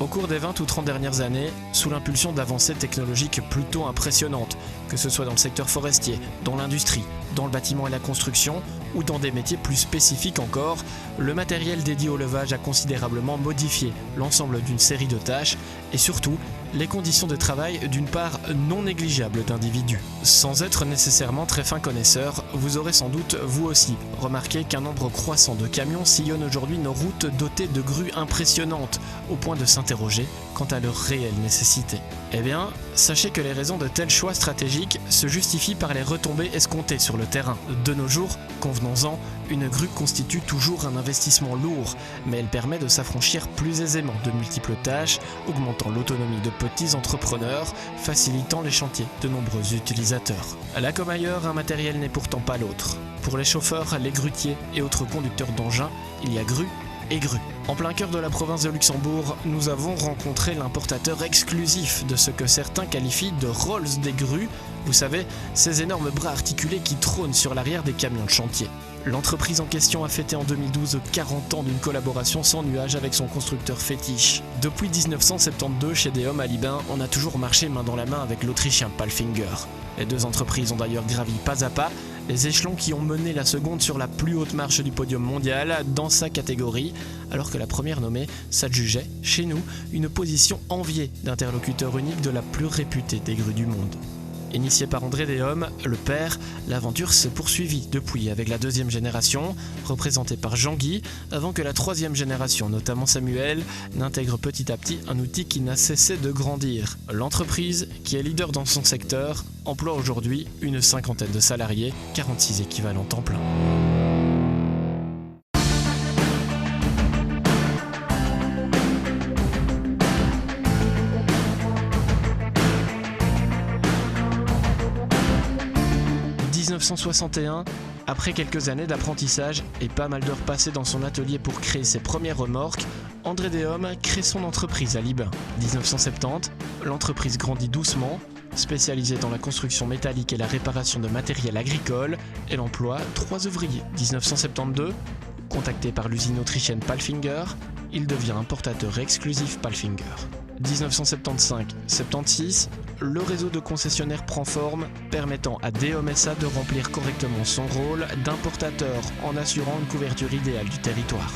cours des 20 ou 30 dernières années, sous l'impulsion d'avancées technologiques plutôt impressionnantes, que ce soit dans le secteur forestier, dans l'industrie, dans le bâtiment et la construction, ou dans des métiers plus spécifiques encore, le matériel dédié au levage a considérablement modifié l'ensemble d'une série de tâches et surtout les conditions de travail d'une part non négligeable d'individus. Sans être nécessairement très fin connaisseur, vous aurez sans doute vous aussi remarqué qu'un nombre croissant de camions sillonnent aujourd'hui nos routes dotées de grues impressionnantes, au point de s'interroger quant à leur réelle nécessité. Eh bien, sachez que les raisons de tels choix stratégiques se justifient par les retombées escomptées sur le terrain. De nos jours, convenons-en, une grue constitue toujours un investissement lourd, mais elle permet de s'affranchir plus aisément de multiples tâches, augmentant l'autonomie de petits entrepreneurs, facilitant les chantiers de nombreux utilisateurs. Là comme ailleurs, un matériel n'est pourtant pas l'autre. Pour les chauffeurs, les grutiers et autres conducteurs d'engins, il y a grue et grue. En plein cœur de la province de Luxembourg, nous avons rencontré l'importateur exclusif de ce que certains qualifient de Rolls des grues, vous savez, ces énormes bras articulés qui trônent sur l'arrière des camions de chantier. L'entreprise en question a fêté en 2012 40 ans d'une collaboration sans nuage avec son constructeur fétiche. Depuis 1972, chez Deom à Libin, on a toujours marché main dans la main avec l'Autrichien Palfinger. Les deux entreprises ont d'ailleurs gravi pas à pas les échelons qui ont mené la seconde sur la plus haute marche du podium mondial dans sa catégorie, alors que la première nommée s'adjugeait, chez nous, une position enviée d'interlocuteur unique de la plus réputée des grues du monde. Initié par André Deom, le père, l'aventure s'est poursuivie depuis avec la deuxième génération, représentée par Jean-Guy, avant que la troisième génération, notamment Samuel, n'intègre petit à petit un outil qui n'a cessé de grandir. L'entreprise, qui est leader dans son secteur, emploie aujourd'hui une cinquantaine de salariés, 46 équivalents temps plein. En 1961, après quelques années d'apprentissage et pas mal d'heures passées dans son atelier pour créer ses premières remorques, André Deom crée son entreprise à Libin. 1970, l'entreprise grandit doucement, spécialisée dans la construction métallique et la réparation de matériel agricole, elle emploie 3 ouvriers. 1972, contacté par l'usine autrichienne Palfinger, il devient importateur exclusif Palfinger. 1975-76, le réseau de concessionnaires prend forme, permettant à Deom SA de remplir correctement son rôle d'importateur en assurant une couverture idéale du territoire.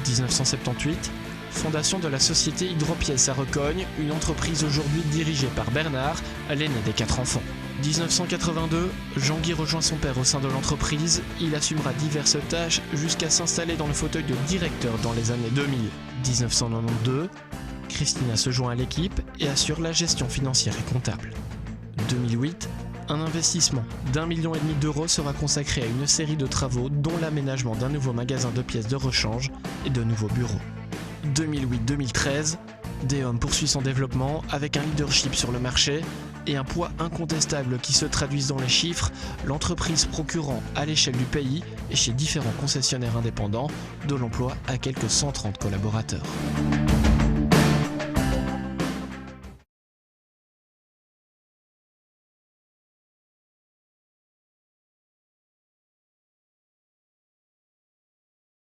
1978, fondation de la société Hydropièces à Recogne, une entreprise aujourd'hui dirigée par Bernard, l'aîné des 4 enfants. 1982, Jean-Guy rejoint son père au sein de l'entreprise, il assumera diverses tâches jusqu'à s'installer dans le fauteuil de directeur dans les années 2000. 1992, Christina se joint à l'équipe et assure la gestion financière et comptable. 2008, un investissement d'1,5 million d'euros sera consacré à une série de travaux dont l'aménagement d'un nouveau magasin de pièces de rechange et de nouveaux bureaux. 2008-2013, Deom poursuit son développement avec un leadership sur le marché et un poids incontestable qui se traduisent dans les chiffres, l'entreprise procurant à l'échelle du pays et chez différents concessionnaires indépendants de l'emploi à quelques 130 collaborateurs.